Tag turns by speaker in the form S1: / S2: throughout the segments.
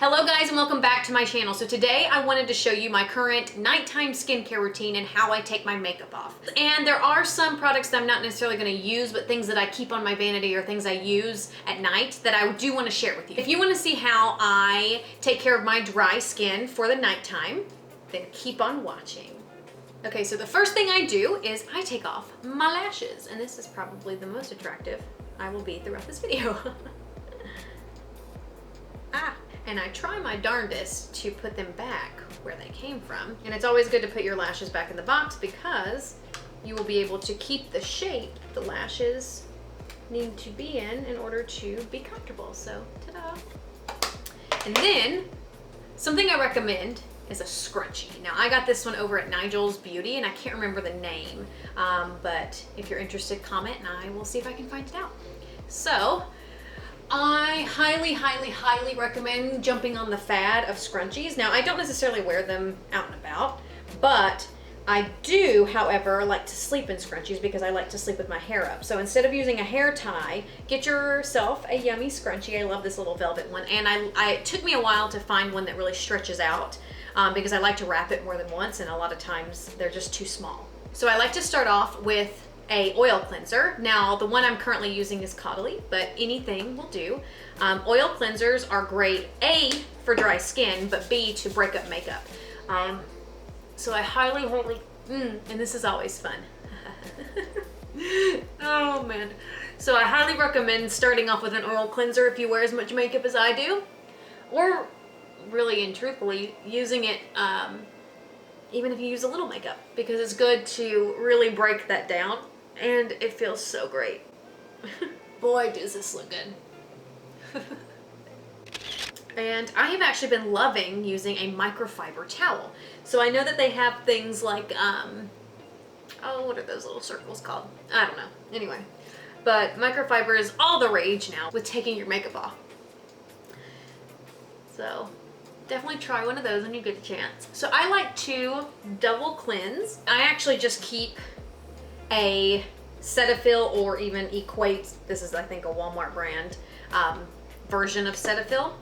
S1: Hello guys and welcome back to my channel. So today I wanted to show you my current nighttime skincare routine and how I take my makeup off. And there are some products that I'm not necessarily going to use, but things that I keep on my vanity or things I use at night that I do want to share with you. If you want to see how I take care of my dry skin for the nighttime, then keep on watching. Okay, so the first thing I do is I take off my lashes, and this is probably the most attractive I will be throughout this video. And I try my darndest to put them back where they came from. And it's always good to put your lashes back in the box because you will be able to keep the shape the lashes need to be in order to be comfortable. So, ta-da. And then, something I recommend is a scrunchie. Now, I got this one over at Nigel's Beauty, and I can't remember the name, but if you're interested, comment, and I will see if I can find it out. So, I highly recommend jumping on the fad of scrunchies. Now, I don't necessarily wear them out and about, but I do, however, like to sleep in scrunchies because I like to sleep with my hair up. So instead of using a hair tie, get yourself a yummy scrunchie. I love this little velvet one, and it took me a while to find one that really stretches out because I like to wrap it more than once, and a lot of times they're just too small. So I like to start off with a oil cleanser. Now, the one I'm currently using is Caudalie, but anything will do. Oil cleansers are great, A, for dry skin, but B, to break up makeup. So I highly, and this is always fun. Oh man. So I highly recommend starting off with an oil cleanser if you wear as much makeup as I do, or really and truthfully using it even if you use a little makeup, because it's good to really break that down. And it feels so great. Boy, does this look good. And I have actually been loving using a microfiber towel. So I know that they have things like, oh, what are those little circles called? I don't know. Anyway, but microfiber is all the rage now with taking your makeup off. So definitely try one of those when you get a chance. So I like to double cleanse. I actually just keep a Cetaphil or even Equate, this is I think a Walmart brand, version of Cetaphil.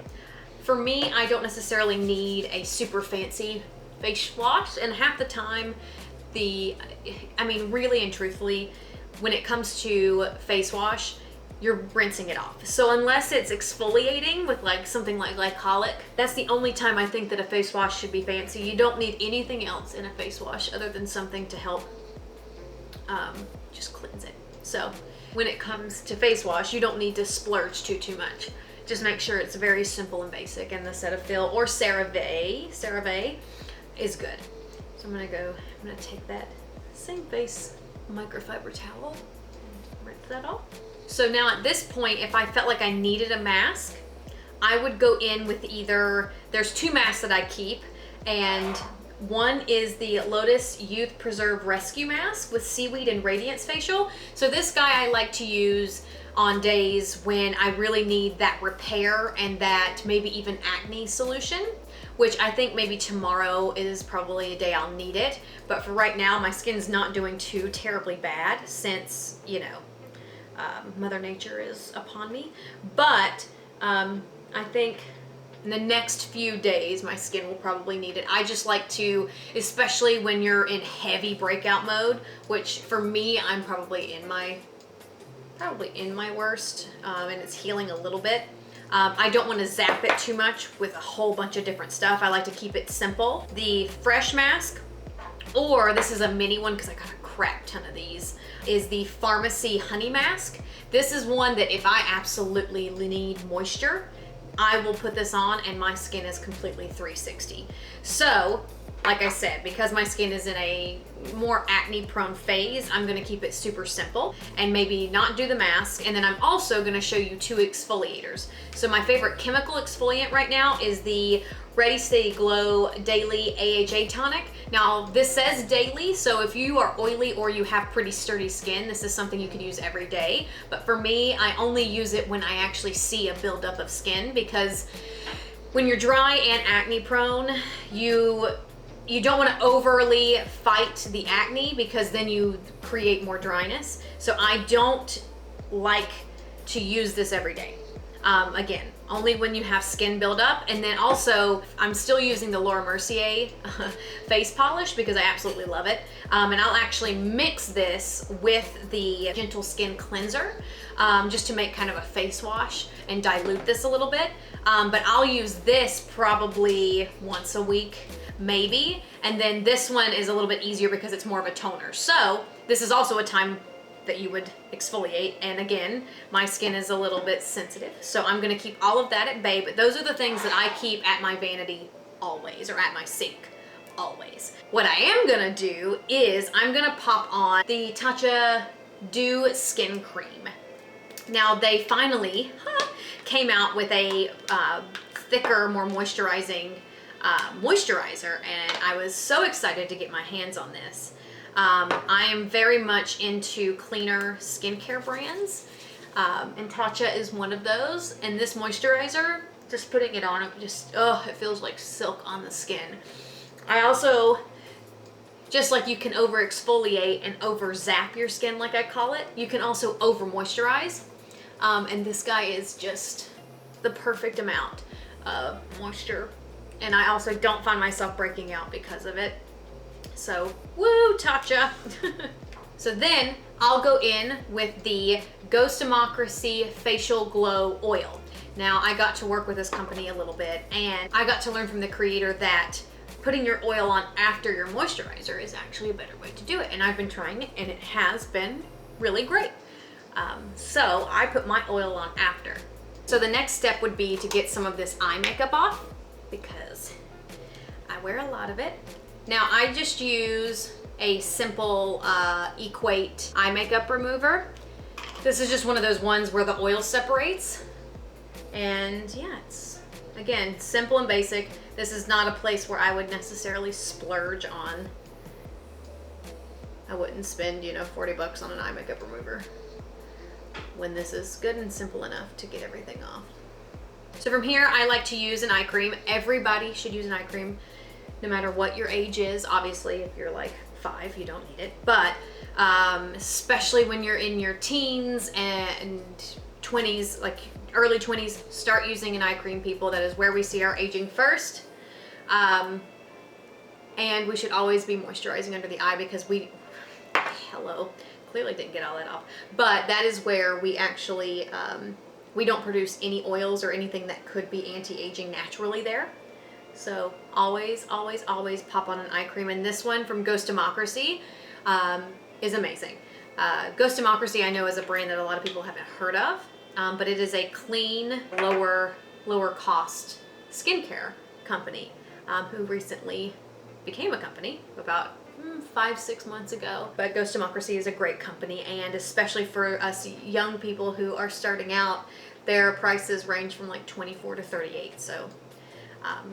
S1: For me, I don't necessarily need a super fancy face wash, and half the time really and truthfully, when it comes to face wash, you're rinsing it off. So unless it's exfoliating with like something like glycolic, that's the only time I think that a face wash should be fancy. You don't need anything else in a face wash other than something to help just cleanse it. So when it comes to face wash, you don't need to splurge too much. Just make sure it's very simple and basic, and the Cetaphil or CeraVe is good. So I'm gonna take that same face microfiber towel and rinse that off. So now at this point, if I felt like I needed a mask, I would go in with there's two masks that I keep, and one is the Lotus Youth Preserve Rescue Mask with Seaweed and Radiance Facial. So this guy I like to use on days when I really need that repair and that maybe even acne solution, which I think maybe tomorrow is probably a day I'll need it. But for right now, my skin's not doing too terribly bad since, you know, Mother Nature is upon me. But I think in the next few days, my skin will probably need it. I just like to, especially when you're in heavy breakout mode, which for me, I'm probably in my worst, and it's healing a little bit. I don't want to zap it too much with a whole bunch of different stuff. I like to keep it simple. The Fresh Mask, or this is a mini one because I got a crap ton of these, is the Pharmacy Honey Mask. This is one that if I absolutely need moisture, I will put this on and my skin is completely 360. So, like I said, because my skin is in a more acne prone phase, I'm gonna keep it super simple and maybe not do the mask. And then I'm also gonna show you two exfoliators. So my favorite chemical exfoliant right now is the Ready Steady Glow Daily AHA Tonic. Now this says daily, so if you are oily or you have pretty sturdy skin, this is something you could use every day. But for me, I only use it when I actually see a buildup of skin, because when you're dry and acne prone, you don't want to overly fight the acne because then you create more dryness. So I don't like to use this every day. Again, only when you have skin buildup. And then also, I'm still using the Laura Mercier face polish because I absolutely love it. And I'll actually mix this with the Gentle Skin Cleanser just to make kind of a face wash and dilute this a little bit. But I'll use this probably once a week, maybe. And then this one is a little bit easier because it's more of a toner. So this is also a time that you would exfoliate, and again, my skin is a little bit sensitive, so I'm gonna keep all of that at bay. But those are the things that I keep at my vanity always, or at my sink always. What I am gonna do is I'm gonna pop on the Tatcha Dew Skin Cream. Now they finally came out with a thicker, more moisturizing moisturizer, and I was so excited to get my hands on this. I am very much into cleaner skincare brands, and Tatcha is one of those. And this moisturizer, just putting it on, it feels like silk on the skin. I also, just like you can over exfoliate and over zap your skin, like I call it, you can also over moisturize. And this guy is just the perfect amount of moisture. And I also don't find myself breaking out because of it. So, woo, Tatcha. So then I'll go in with the Ghost Democracy Facial Glow Oil. Now, I got to work with this company a little bit, and I got to learn from the creator that putting your oil on after your moisturizer is actually a better way to do it. And I've been trying it, and it has been really great. So I put my oil on after. So the next step would be to get some of this eye makeup off, because I wear a lot of it. Now I just use a simple Equate eye makeup remover. This is just one of those ones where the oil separates. And yeah, it's, again, simple and basic. This is not a place where I would necessarily splurge on. I wouldn't spend, you know, 40 bucks on an eye makeup remover when this is good and simple enough to get everything off. So from here, I like to use an eye cream. Everybody should use an eye cream, no matter what your age is. Obviously, if you're like 5, you don't need it. But especially when you're in your teens and 20s, like early 20s, start using an eye cream, people. That is where we see our aging first. And we should always be moisturizing under the eye, because clearly didn't get all that off. But that is where we actually, we don't produce any oils or anything that could be anti-aging naturally there. So always, always, always pop on an eye cream. And this one from Ghost Democracy is amazing. Ghost Democracy, I know, is a brand that a lot of people haven't heard of, but it is a clean, lower cost skincare company who recently became a company about 5-6 months ago. But Ghost Democracy is a great company, and especially for us young people who are starting out, their prices range from like $24 to $38. So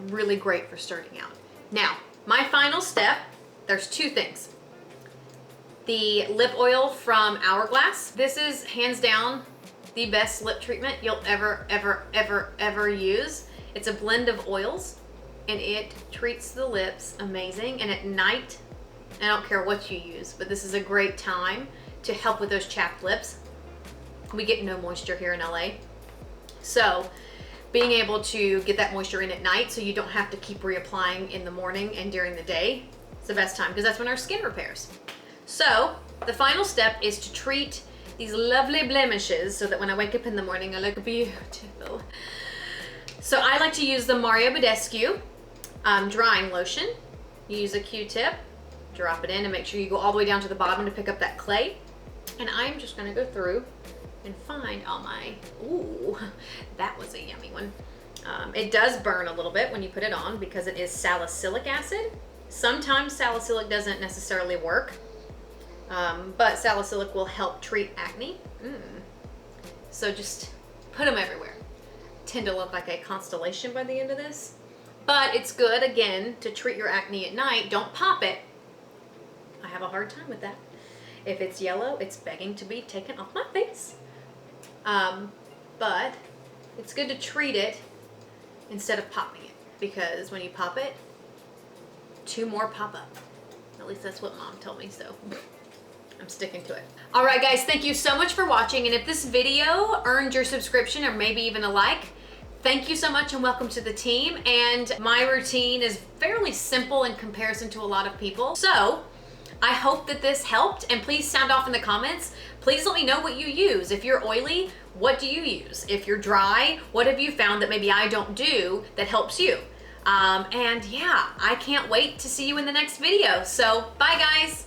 S1: really great for starting out. Now, my final step, there's 2 things. The lip oil from Hourglass. This is hands down the best lip treatment you'll ever use. It's a blend of oils, and it treats the lips amazing. And at night, I don't care what you use, but this is a great time to help with those chapped lips. We get no moisture here in LA. So being able to get that moisture in at night so you don't have to keep reapplying in the morning and during the day, it's the best time, because that's when our skin repairs. So the final step is to treat these lovely blemishes so that when I wake up in the morning, I look beautiful. So I like to use the Badescu drying lotion. You use a Q-tip, drop it in, and make sure you go all the way down to the bottom to pick up that clay. And I'm just gonna go through and find all my, ooh, that was a yummy one. It does burn a little bit when you put it on because it is salicylic acid. Sometimes salicylic doesn't necessarily work, but salicylic will help treat acne. So just put them everywhere. Tend to look like a constellation by the end of this. But it's good, again, to treat your acne at night. Don't pop it. I have a hard time with that. If it's yellow, it's begging to be taken off my face. But it's good to treat it instead of popping it, because when you pop it, 2 more pop up. At least that's what Mom told me, so I'm sticking to it. All right, guys, thank you so much for watching. And if this video earned your subscription or maybe even a like, thank you so much and welcome to the team. And my routine is fairly simple in comparison to a lot of people. So I hope that this helped, and please sound off in the comments. Please let me know what you use. If you're oily, what do you use? If you're dry, what have you found that maybe I don't do that helps you? And yeah, I can't wait to see you in the next video. So bye, guys.